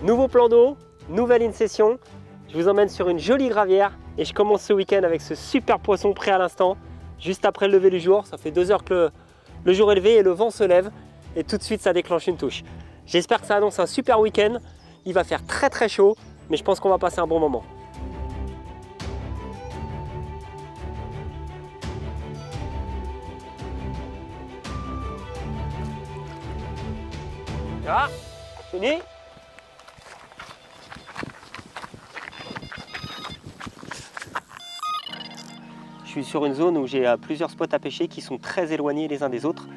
Nouveau plan d'eau, nouvelle in-session. Je vous emmène sur une jolie gravière et je commence ce week-end avec ce super poisson prêt à l'instant. Juste après le lever du jour, ça fait 2 heures que le jour est levé et le vent se lève et tout de suite ça déclenche une touche. J'espère que ça annonce un super week-end. Il va faire très chaud, mais je pense qu'on va passer un bon moment. Ah, fini. Je suis sur une zone où j'ai plusieurs spots à pêcher qui sont très éloignés les uns des autres.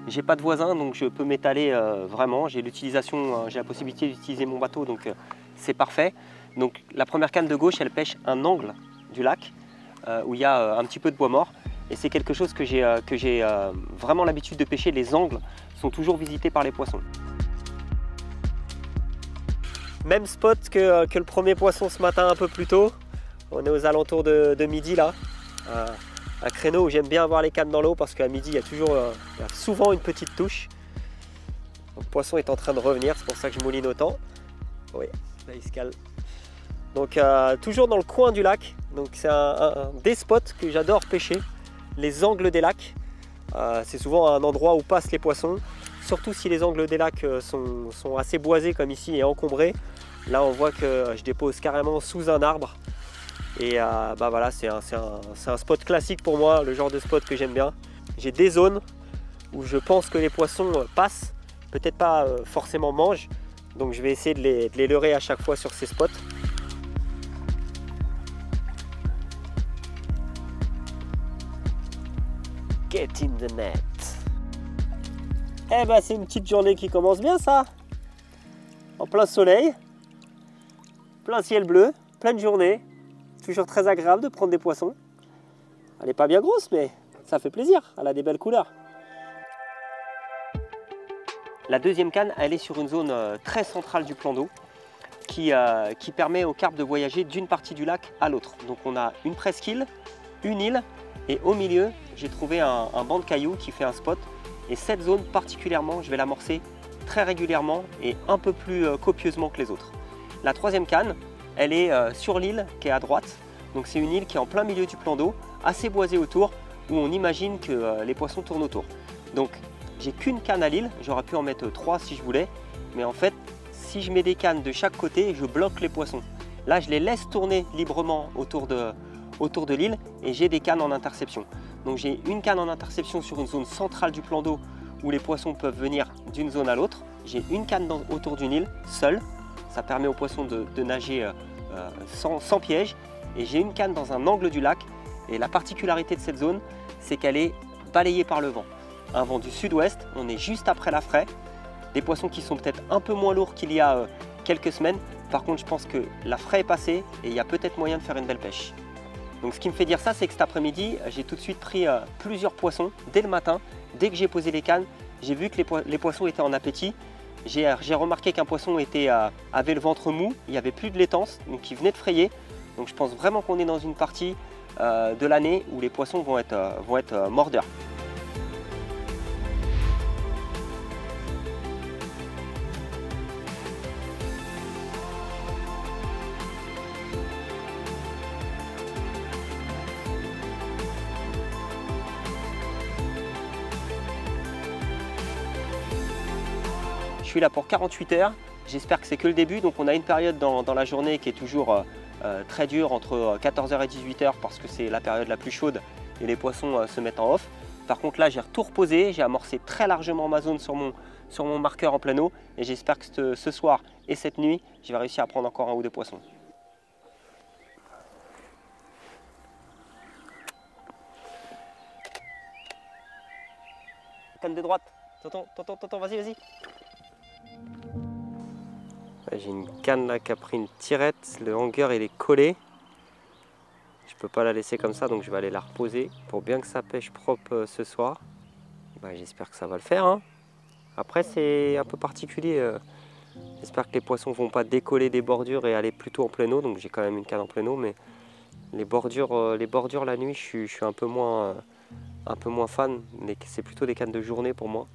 J'ai pas de voisins donc je peux m'étaler vraiment. J'ai la possibilité d'utiliser mon bateau donc c'est parfait. Donc la première canne de gauche elle pêche un angle du lac où il y a un petit peu de bois mort. Et c'est quelque chose que j'ai vraiment l'habitude de pêcher. Les angles sont toujours visités par les poissons. Même spot que le premier poisson ce matin un peu plus tôt. On est aux alentours de midi là. Un créneau où j'aime bien avoir les cannes dans l'eau parce qu'à midi il y a souvent une petite touche. Donc, le poisson est en train de revenir, c'est pour ça que je mouline autant. Oui, là il se calme. Donc toujours dans le coin du lac. Donc c'est un des spots que j'adore pêcher. Les angles des lacs. C'est souvent un endroit où passent les poissons. Surtout si les angles des lacs sont assez boisés comme ici et encombrés. Là on voit que je dépose carrément sous un arbre. Et bah voilà, c'est un spot classique pour moi, le genre de spot que j'aime bien. J'ai des zones où je pense que les poissons passent, peut-être pas forcément mangent. Donc je vais essayer de les leurrer à chaque fois sur ces spots. Get in the net. Eh ben c'est une petite journée qui commence bien ça. En plein soleil, plein ciel bleu, pleine journée. Toujours très agréable de prendre des poissons. Elle n'est pas bien grosse, mais ça fait plaisir. Elle a des belles couleurs. La deuxième canne, elle est sur une zone très centrale du plan d'eau qui permet aux carpes de voyager d'une partie du lac à l'autre. Donc on a une presqu'île, une île et au milieu, j'ai trouvé un banc de cailloux qui fait un spot. Et cette zone particulièrement, je vais l'amorcer très régulièrement et un peu plus copieusement que les autres. La troisième canne, elle est sur l'île qui est à droite. Donc c'est une île qui est en plein milieu du plan d'eau, assez boisée autour, où on imagine que les poissons tournent autour. Donc j'ai qu'une canne à l'île, j'aurais pu en mettre 3 si je voulais. Mais en fait, si je mets des cannes de chaque côté, je bloque les poissons. Là, je les laisse tourner librement autour de l'île et j'ai des cannes en interception. Donc j'ai une canne en interception sur une zone centrale du plan d'eau où les poissons peuvent venir d'une zone à l'autre. J'ai une canne autour d'une île, seule. Ça permet aux poissons de nager sans piège. Et j'ai une canne dans un angle du lac. Et la particularité de cette zone, c'est qu'elle est balayée par le vent. Un vent du sud-ouest, on est juste après la fraie. Des poissons qui sont peut-être un peu moins lourds qu'il y a quelques semaines. Par contre, je pense que la fraie est passée et il y a peut-être moyen de faire une belle pêche. Donc ce qui me fait dire ça, c'est que cet après-midi, j'ai tout de suite pris plusieurs poissons dès le matin. Dès que j'ai posé les cannes, j'ai vu que les poissons étaient en appétit. J'ai remarqué qu'un poisson avait le ventre mou, il n'y avait plus de laitance, donc il venait de frayer. Donc je pense vraiment qu'on est dans une partie de l'année où les poissons vont être mordeurs. Je suis là pour 48 heures, j'espère que c'est que le début, donc on a une période dans la journée qui est toujours très dure entre 14 h et 18 h parce que c'est la période la plus chaude et les poissons se mettent en off. Par contre là j'ai tout reposé, j'ai amorcé très largement ma zone sur mon marqueur en plein eau et j'espère que ce soir et cette nuit je vais réussir à prendre encore un ou deux poissons. Canne de droite, t'entends, vas-y. J'ai une canne là qui a pris une tirette, le hanger il est collé. Je peux pas la laisser comme ça donc je vais aller la reposer pour bien que ça pêche propre ce soir. J'espère que ça va le faire. Hein. Après c'est un peu particulier. J'espère que les poissons vont pas décoller des bordures et aller plutôt en pleine eau. Donc j'ai quand même une canne en pleine eau, mais les bordures la nuit je suis un peu moins fan. C'est plutôt des cannes de journée pour moi.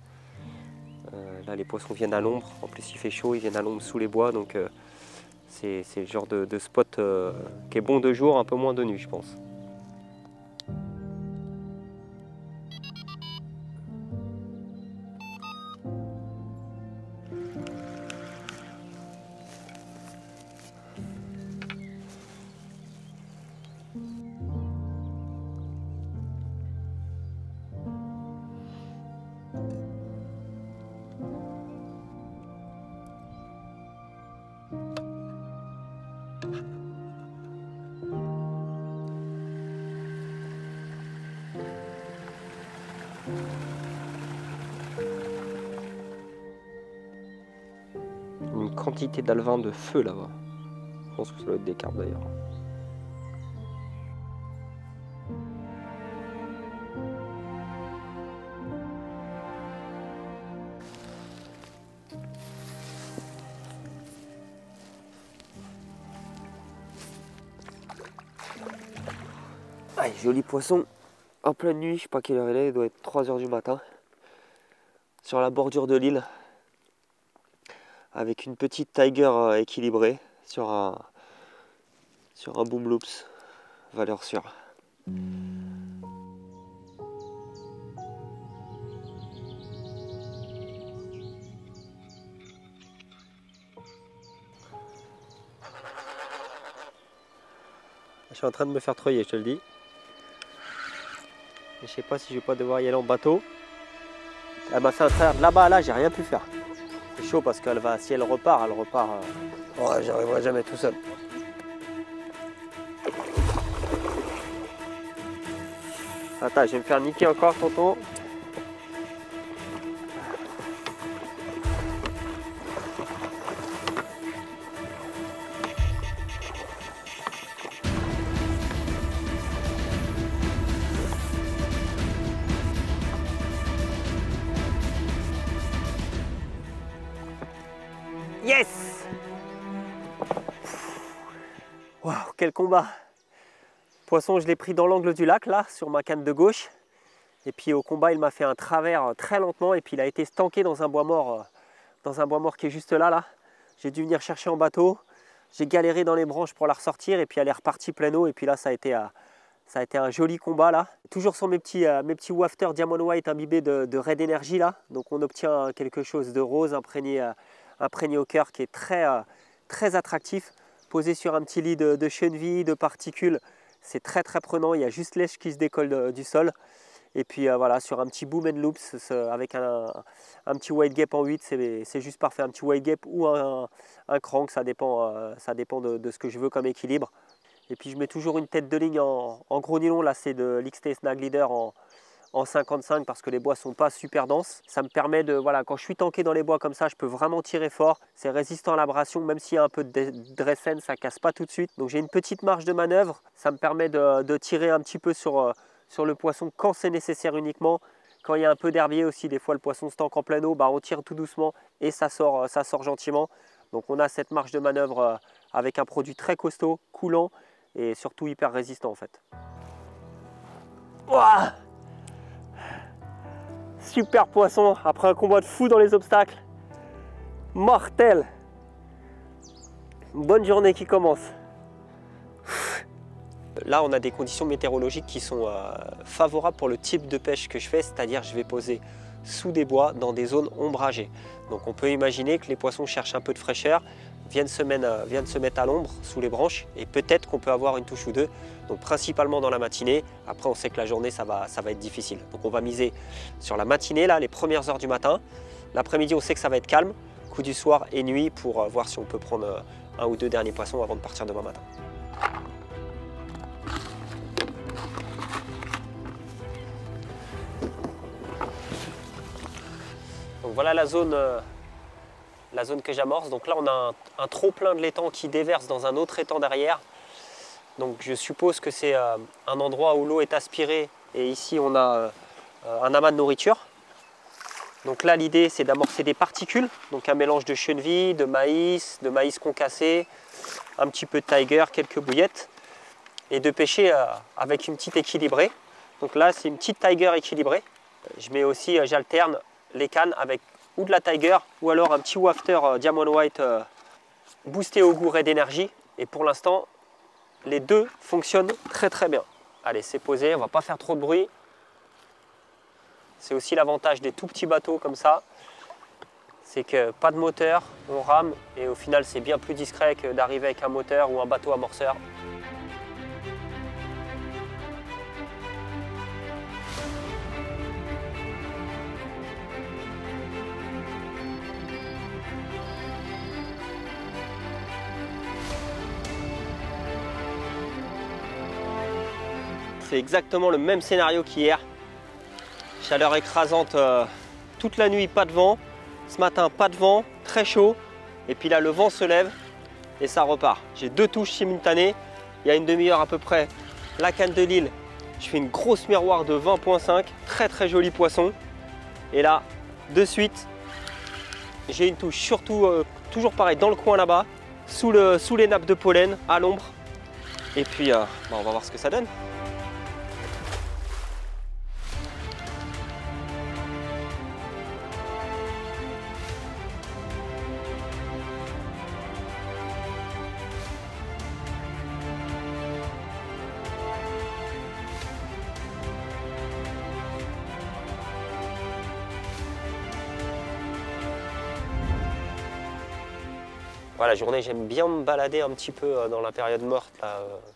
Là les poissons viennent à l'ombre, en plus il fait chaud, ils viennent à l'ombre sous les bois, donc c'est le genre de spot qui est bon de jour, un peu moins de nuit je pense. Une quantité d'alevin de feu là-bas. Je pense que ça doit être des carpes d'ailleurs. Allez, joli poisson en pleine nuit, je sais pas quelle heure il doit être 3 h du matin. Sur la bordure de l'île. Avec une petite tiger équilibrée sur un boom loops, valeur sûre. Je suis en train de me faire treuiller, je te le dis. Je sais pas si je vais pas devoir y aller en bateau. Elle m'a fait un travers de là-bas à là, j'ai rien pu faire. C'est chaud parce qu'elle va, si elle repart, oh, j'arriverai jamais tout seul. Attends, je vais me faire niquer encore, tonton. Yes! Waouh, quel combat! Poisson, je l'ai pris dans l'angle du lac, là, sur ma canne de gauche. Et puis au combat, il m'a fait un travers très lentement. Et puis il a été stanké dans un bois mort qui est juste là. J'ai dû venir chercher en bateau. J'ai galéré dans les branches pour la ressortir. Et puis elle est repartie plein eau. Et puis là, ça a été un joli combat, là. Toujours sur mes petits wafters Diamond White imbibés de Red Energy, là. Donc on obtient quelque chose de rose imprégné au cœur qui est très attractif. Posé sur un petit lit de chenilles, de particules. C'est très prenant, il y a juste l'èche qui se décolle du sol. Et puis voilà, sur un petit boom and loops avec un petit white gape en 8, c'est juste parfait. Un petit white gape ou un crank, ça dépend de ce que je veux comme équilibre. Et puis je mets toujours une tête de ligne en gros nylon, là c'est de l'XT Snag Leader en 55 parce que les bois sont pas super denses. Ça me permet de, voilà, quand je suis tanké dans les bois comme ça, je peux vraiment tirer fort. C'est résistant à l'abrasion, même s'il y a un peu de dressen, ça casse pas tout de suite. Donc j'ai une petite marge de manœuvre. Ça me permet de tirer un petit peu sur le poisson quand c'est nécessaire uniquement. Quand il y a un peu d'herbier aussi, des fois le poisson se tanque en pleine eau, bah on tire tout doucement et ça sort gentiment. Donc on a cette marge de manœuvre avec un produit très costaud, coulant et surtout hyper résistant en fait. Ouah! Super poisson après un combat de fou dans les obstacles. Mortel. Bonne journée qui commence. Là, on a des conditions météorologiques qui sont favorables pour le type de pêche que je fais, c'est-à-dire je vais poser sous des bois dans des zones ombragées. Donc on peut imaginer que les poissons cherchent un peu de fraîcheur, viennent se mettre à l'ombre sous les branches et peut-être qu'on peut avoir une touche ou deux. Donc principalement dans la matinée. Après on sait que la journée ça va être difficile. Donc on va miser sur la matinée, là, les premières heures du matin. L'après-midi on sait que ça va être calme, coup du soir et nuit pour voir si on peut prendre un ou deux derniers poissons avant de partir demain matin. Donc voilà la zone que j'amorce. Donc là on a un trop plein de l'étang qui déverse dans un autre étang derrière. Donc je suppose que c'est un endroit où l'eau est aspirée et ici on a un amas de nourriture. Donc là l'idée c'est d'amorcer des particules, donc un mélange de chenilles, de maïs concassé, un petit peu de tiger, quelques bouillettes et de pêcher avec une petite équilibrée. Donc là c'est une petite tiger équilibrée. Je mets aussi, j'alterne les cannes avec ou de la Tiger, ou alors un petit wafter Diamond White boosté au goût Red Energy. Et pour l'instant, les deux fonctionnent très bien. Allez, c'est posé, on ne va pas faire trop de bruit. C'est aussi l'avantage des tout petits bateaux comme ça. C'est que pas de moteur, on rame et au final c'est bien plus discret que d'arriver avec un moteur ou un bateau amorceur. C'est exactement le même scénario qu'hier. Chaleur écrasante toute la nuit, pas de vent. Ce matin, pas de vent, très chaud. Et puis là, le vent se lève et ça repart. J'ai deux touches simultanées. Il y a une demi-heure à peu près, la canne de Lille. Je fais une grosse miroir de 20.5. Très joli poisson. Et là, de suite, j'ai une touche, surtout toujours pareil, dans le coin là-bas, sous les nappes de pollen, à l'ombre. Et puis, on va voir ce que ça donne. Voilà, la journée, j'aime bien me balader un petit peu dans la période morte,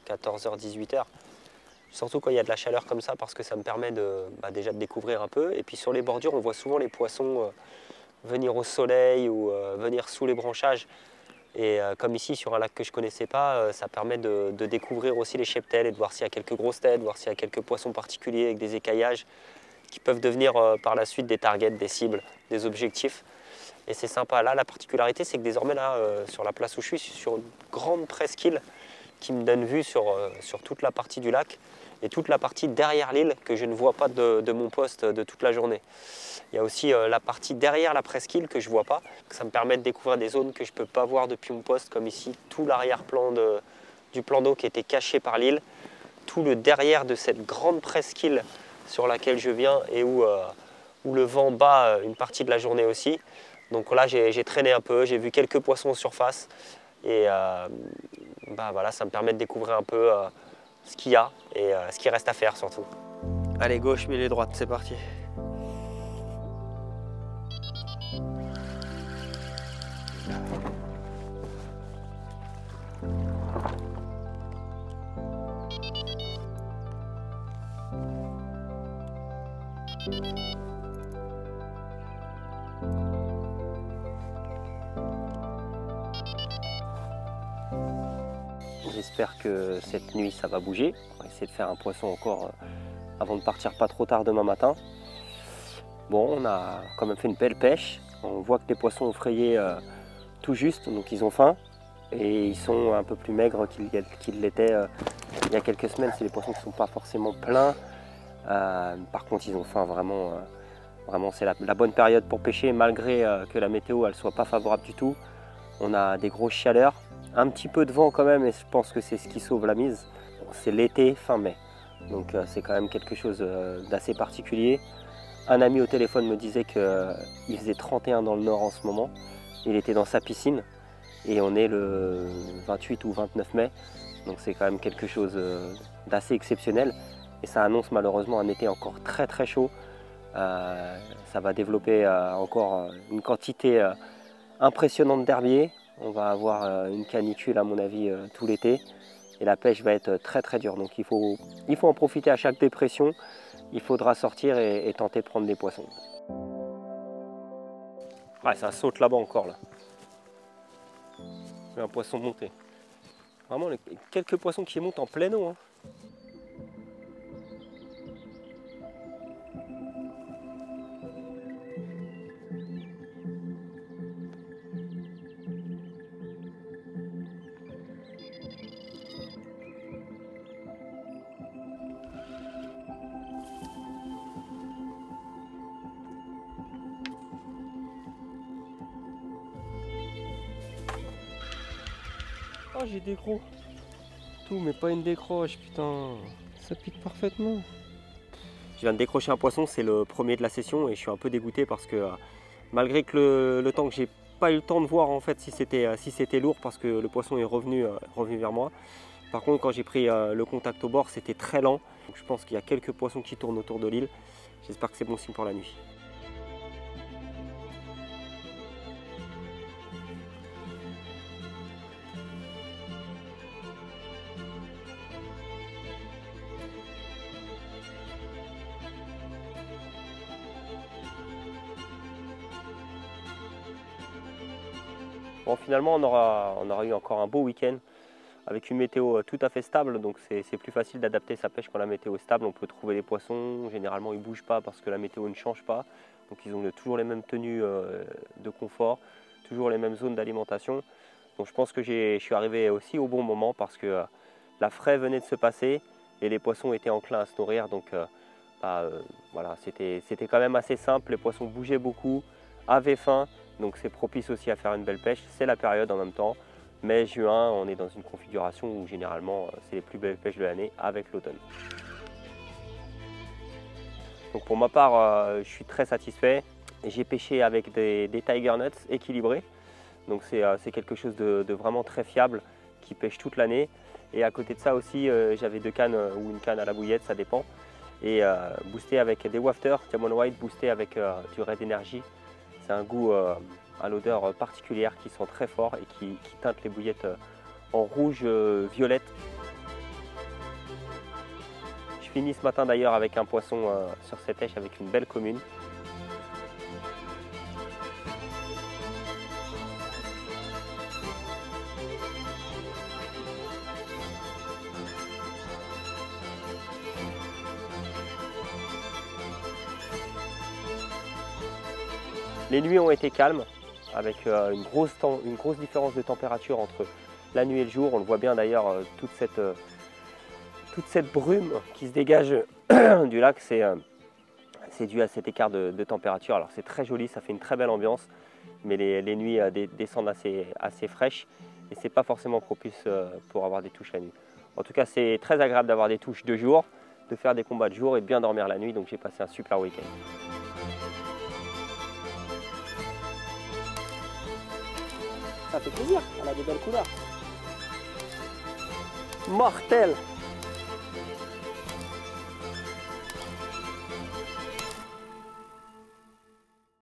14h, 18h. Surtout quand il y a de la chaleur comme ça, parce que ça me permet déjà de découvrir un peu. Et puis sur les bordures, on voit souvent les poissons venir au soleil ou venir sous les branchages. Et comme ici, sur un lac que je ne connaissais pas, ça permet de découvrir aussi les cheptels et de voir s'il y a quelques grosses têtes, voir s'il y a quelques poissons particuliers avec des écaillages qui peuvent devenir par la suite des targets, des cibles, des objectifs. Et c'est sympa. Là, la particularité, c'est que désormais, là, sur la place où je suis sur une grande presqu'île qui me donne vue sur toute la partie du lac et toute la partie derrière l'île que je ne vois pas de mon poste de toute la journée. Il y a aussi la partie derrière la presqu'île que je ne vois pas. Ça me permet de découvrir des zones que je ne peux pas voir depuis mon poste, comme ici, tout l'arrière-plan du plan d'eau qui était caché par l'île, tout le derrière de cette grande presqu'île sur laquelle je viens et où le vent bat une partie de la journée aussi. Donc là, j'ai traîné un peu, j'ai vu quelques poissons en surface et voilà, ça me permet de découvrir un peu ce qu'il y a et ce qui reste à faire surtout. Allez, gauche, milieu, droite, c'est parti. J'espère que cette nuit ça va bouger. On va essayer de faire un poisson encore avant de partir pas trop tard demain matin. Bon, on a quand même fait une belle pêche. On voit que les poissons ont frayé tout juste, donc ils ont faim. Et ils sont un peu plus maigres qu'ils l'étaient il y a quelques semaines. C'est des poissons qui ne sont pas forcément pleins. Par contre, ils ont faim vraiment. Vraiment, c'est la bonne période pour pêcher, malgré que la météo elle soit pas favorable du tout. On a des grosses chaleurs, un petit peu de vent quand même, et je pense que c'est ce qui sauve la mise. C'est l'été, fin mai, donc c'est quand même quelque chose d'assez particulier. Un ami au téléphone me disait qu'il faisait 31 dans le nord en ce moment. Il était dans sa piscine et on est le 28 ou 29 mai, donc c'est quand même quelque chose d'assez exceptionnel. Et ça annonce malheureusement un été encore très chaud. Ça va développer encore une quantité impressionnante d'herbiers. On va avoir une canicule à mon avis tout l'été et la pêche va être très dure. Donc il faut en profiter à chaque dépression. Il faudra sortir et tenter de prendre des poissons. Ouais, ça saute là-bas encore là. Un poisson monté. Vraiment quelques poissons qui montent en pleine eau. Hein. Oh, j'ai des gros. Tout, mais pas une décroche, putain. Ça pique parfaitement. Je viens de décrocher un poisson, c'est le premier de la session et je suis un peu dégoûté parce que Malgré que le temps que j'ai pas eu le temps de voir en fait si c'était lourd parce que le poisson est revenu vers moi. Par contre, quand j'ai pris le contact au bord, c'était très lent. Donc, je pense qu'il y a quelques poissons qui tournent autour de l'île. J'espère que c'est bon signe pour la nuit. Bon, finalement, on aura eu encore un beau week-end avec une météo tout à fait stable, donc c'est plus facile d'adapter sa pêche quand la météo est stable. On peut trouver les poissons, généralement ils ne bougent pas parce que la météo ne change pas, donc ils ont toujours les mêmes tenues de confort, toujours les mêmes zones d'alimentation. Donc je pense que je suis arrivé aussi au bon moment parce que la fraie venait de se passer et les poissons étaient enclins à se nourrir, donc voilà, c'était quand même assez simple, les poissons bougeaient beaucoup, avaient faim. Donc c'est propice aussi à faire une belle pêche, c'est la période en même temps. Mai, juin, on est dans une configuration où généralement c'est les plus belles pêches de l'année avec l'automne. Donc pour ma part, je suis très satisfait. J'ai pêché avec des Tiger Nuts équilibrés. Donc c'est quelque chose de vraiment très fiable qui pêche toute l'année. Et à côté de ça aussi, j'avais 2 cannes ou une canne à la bouillette, ça dépend. Et boosté avec des wafters, Diamond White, boosté avec du Red Energy. C'est un goût à l'odeur particulière qui sent très fort et qui teinte les bouillettes en rouge violette. Je finis ce matin d'ailleurs avec un poisson sur cette éche avec une belle commune. Les nuits ont été calmes, avec une grosse différence de température entre la nuit et le jour. On le voit bien d'ailleurs, toute cette brume qui se dégage du lac, c'est dû à cet écart de température. Alors c'est très joli, ça fait une très belle ambiance, mais les nuits descendent assez fraîches et c'est pas forcément propice pour avoir des touches la nuit. En tout cas, c'est très agréable d'avoir des touches de jour, de faire des combats de jour et de bien dormir la nuit, donc j'ai passé un super week-end. Ça fait plaisir, elle a des belles couleurs. Mortel!